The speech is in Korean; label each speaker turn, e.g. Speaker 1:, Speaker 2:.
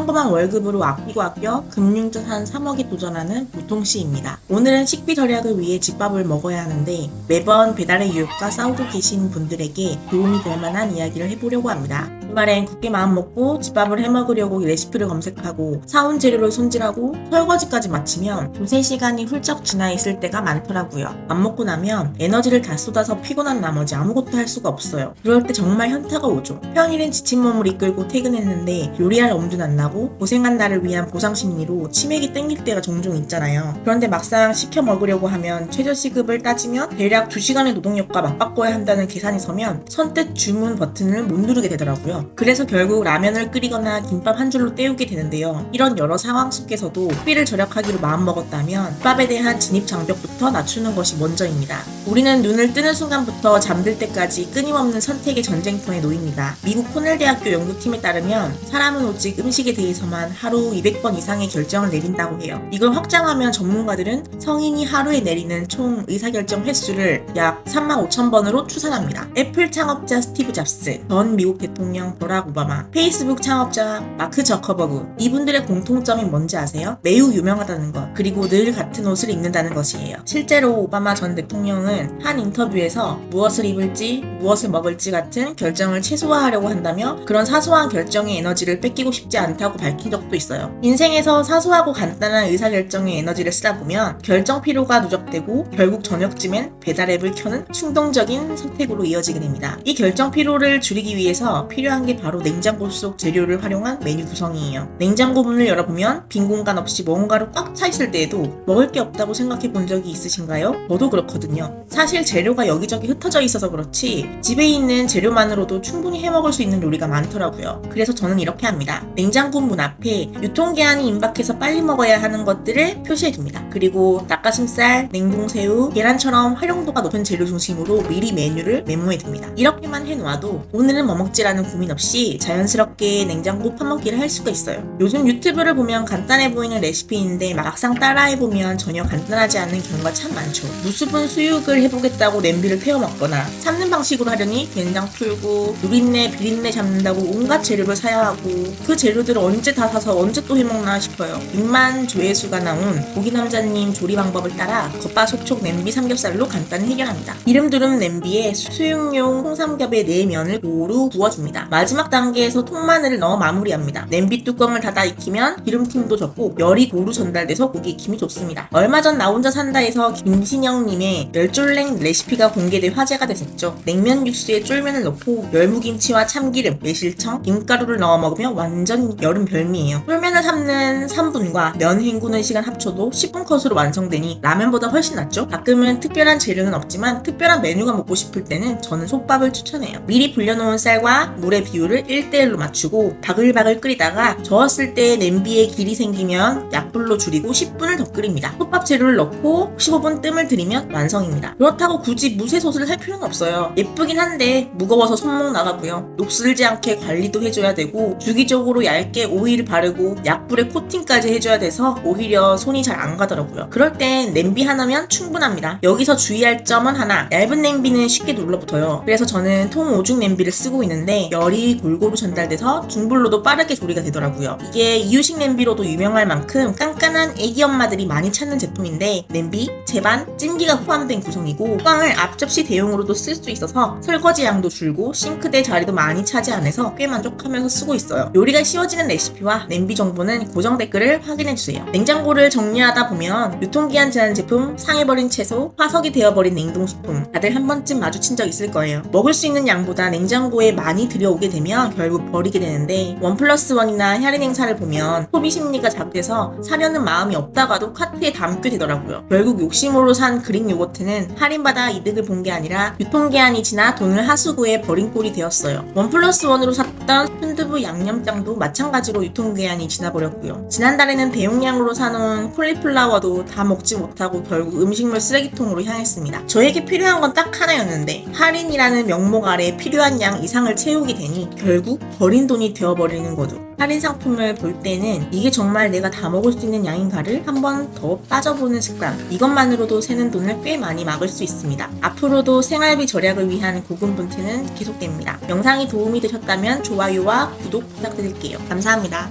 Speaker 1: 평범한 월급으로 아껴 금융적 한 3억에 도전하는 보통씨입니다. 오늘은 식비 절약을 위해 집밥을 먹어야 하는데 매번 배달의 유혹과 싸우고 계신 분들에게 도움이 될 만한 이야기를 해보려고 합니다. 주말엔 굳게 마음 먹고 집밥을 해먹으려고 레시피를 검색하고 사온 재료를 손질하고 설거지까지 마치면 두세 시간이 훌쩍 지나 있을 때가 많더라고요. 밥 먹고 나면 에너지를 다 쏟아서 피곤한 나머지 아무것도 할 수가 없어요. 그럴 때 정말 현타가 오죠. 평일엔 지친 몸을 이끌고 퇴근했는데 요리할 엄두는 안 나고 고생한 나를 위한 보상 심리로 치맥이 땡길 때가 종종 있잖아요. 그런데 막상 시켜 먹으려고 하면 최저시급을 따지면 대략 2시간의 노동력과 맞바꿔야 한다는 계산이 서면 선뜻 주문 버튼을 못 누르게 되더라고요. 그래서 결국 라면을 끓이거나 김밥 한 줄로 때우게 되는데요. 이런 여러 상황 속에서도 식비를 절약하기로 마음먹었다면 집밥에 대한 진입 장벽부터 낮추는 것이 먼저입니다. 우리는 눈을 뜨는 순간부터 잠들 때까지 끊임없는 선택의 전쟁터에 놓입니다. 미국 코넬 대학교 연구팀에 따르면 사람은 오직 음식에 대해서만 하루 200번 이상의 결정을 내린다고 해요. 이걸 확장하면 전문가들은 성인이 하루에 내리는 총 의사결정 횟수를 약 35,000번으로 추산합니다. 애플 창업자 스티브 잡스, 전 미국 대통령 버락 오바마, 페이스북 창업자 마크 저커버그, 이분들의 공통점이 뭔지 아세요? 매우 유명하다는 것, 그리고 늘 같은 옷을 입는다는 것이에요. 실제로 오바마 전 대통령은 한 인터뷰에서 무엇을 입을지, 무엇을 먹을지 같은 결정을 최소화하려고 한다며 그런 사소한 결정의 에너지를 뺏기고 싶지 않다고 밝힌 적도 있어요. 인생에서 사소하고 간단한 의사결정에 에너지를 쓰다 보면 결정 피로가 누적되고 결국 저녁쯤엔 배달앱을 켜는 충동적인 선택으로 이어지게 됩니다. 이 결정 피로를 줄이기 위해서 필요한 게 바로 냉장고 속 재료를 활용한 메뉴 구성이에요. 냉장고 문을 열어보면 빈 공간 없이 뭔가로 꽉 차 있을 때에도 먹을 게 없다고 생각해 본 적이 있으신가요? 저도 그렇거든요. 사실 재료가 여기저기 흩어져 있어서 그렇지 집에 있는 재료만으로도 충분히 해먹을 수 있는 요리가 많더라고요. 그래서 저는 이렇게 합니다. 냉장고 문 앞에 유통기한이 임박해서 빨리 먹어야 하는 것들을 표시해둡니다. 그리고 닭가슴살, 냉동새우, 계란처럼 활용도가 높은 재료 중심으로 미리 메뉴를 메모해둡니다. 이렇게만 해놓아도 오늘은 뭐 먹지라는 고민 없이 자연스럽게 냉장고 파먹기를 할 수가 있어요. 요즘 유튜브를 보면 간단해 보이는 레시피인데 막상 따라해보면 전혀 간단하지 않은 경우가 참 많죠. 무수분 수육을 해보겠다고 냄비를 태워 먹거나 삶는 방식으로 하려니 된장 풀고 누린내, 비린내 잡는다고 온갖 재료를 사야 하고 그 재료들을 언제 다 사서 언제 또 해먹나 싶어요. 6만 조회수가 나온 고기남자님 조리 방법을 따라 겉바속촉 냄비 삼겹살로 간단히 해결합니다. 기름두름 냄비에 수육용 홍삼겹의 내면을 고루 구워줍니다. 마지막 단계에서 통마늘을 넣어 마무리합니다. 냄비 뚜껑을 닫아 익히면 기름팀도 적고 열이 고루 전달돼서 고기 익힘이 좋습니다. 얼마 전 나 혼자 산다에서 김신영님의 멸쫄랭 레시피가 공개돼 화제가 됐었죠. 냉면 육수에 쫄면을 넣고 열무김치와 참기름, 매실청, 김가루를 넣어 먹으면 완전 여름 별미예요. 쫄면을 삶는 3분과 면 헹구는 시간 합쳐도 10분 컷으로 완성되니 라면보다 훨씬 낫죠. 가끔은 특별한 재료는 없지만 특별한 메뉴가 먹고 싶을 때는 저는 솥밥을 추천해요. 미리 불려놓은 쌀과 물의 비율을 1:1로 맞추고 바글바글 끓이다가 저었을 때 냄비에 길이 생기면 약불로 줄이고 10분을 더 끓입니다. 솥밥 재료를 넣고 15분 뜸을 들이면 완성입니다. 그렇다고 굳이 무쇠솥을 할 필요는 없어요. 예쁘긴 한데 무거워서 손목 나가고요. 녹슬지 않게 관리도 해줘야 되고 주기적으로 얇게 오일을 바르고 약불에 코팅까지 해줘야 돼서 오히려 손이 잘 안 가더라고요. 그럴 땐 냄비 하나면 충분합니다. 여기서 주의할 점은 하나, 얇은 냄비는 쉽게 눌러붙어요. 그래서 저는 통오죽 냄비를 쓰고 있는데 열이 골고루 전달돼서 중불로도 빠르게 조리가 되더라고요. 이게 이유식 냄비로도 유명할 만큼 깐깐한 애기 엄마들이 많이 찾는 제품인데 냄비, 제반, 찜기가 포함된 구성이고 뚜껑을 앞접시 대용으로도 쓸 수 있어서 설거지 양도 줄고 싱크대 자리도 많이 차지 안 해서 꽤 만족하면서 쓰고 있어요. 요리가 쉬워지는 레시피와 냄비 정보는 고정 댓글을 확인해주세요. 냉장고를 정리하다 보면 유통기한 제한 제품, 상해버린 채소, 화석이 되어버린 냉동식품 다들 한 번쯤 마주친 적 있을 거예요. 먹을 수 있는 양보다 냉장고에 많이 들여오게 되면 결국 버리게 되는데 1+1이나 할인 행사를 보면 소비 심리가 작돼서 사려는 마음이 없다가도 카트에 담게 되더라고요. 결국 욕심으로 산 그릭 요거트는 할인받아 이득을 본 게 아니라 유통기한이 지나 돈을 하수구에 버린 꼴이 되었어요. 1+1으로 샀던 순두부 양념장도 마찬가지로 유통기한이 지나버렸고요. 지난달에는 대용량으로 사놓은 콜리플라워도 다 먹지 못하고 결국 음식물 쓰레기통으로 향했습니다. 저에게 필요한 건 딱 하나였는데 할인이라는 명목 아래 필요한 양 이상을 채우게 되니 결국 버린 돈이 되어버리는 거죠. 할인 상품을 볼 때는 이게 정말 내가 다 먹을 수 있는 양인가를 한번 더 빠져보는 습관, 이것만으로도 새는 돈을 꽤 많이 막을 수 있습니다. 앞으로도 생활비 절약을 위한 고군분투는 계속됩니다. 영상이 도움이 되셨다면 좋아요와 구독 부탁드릴게요. 감사합니다.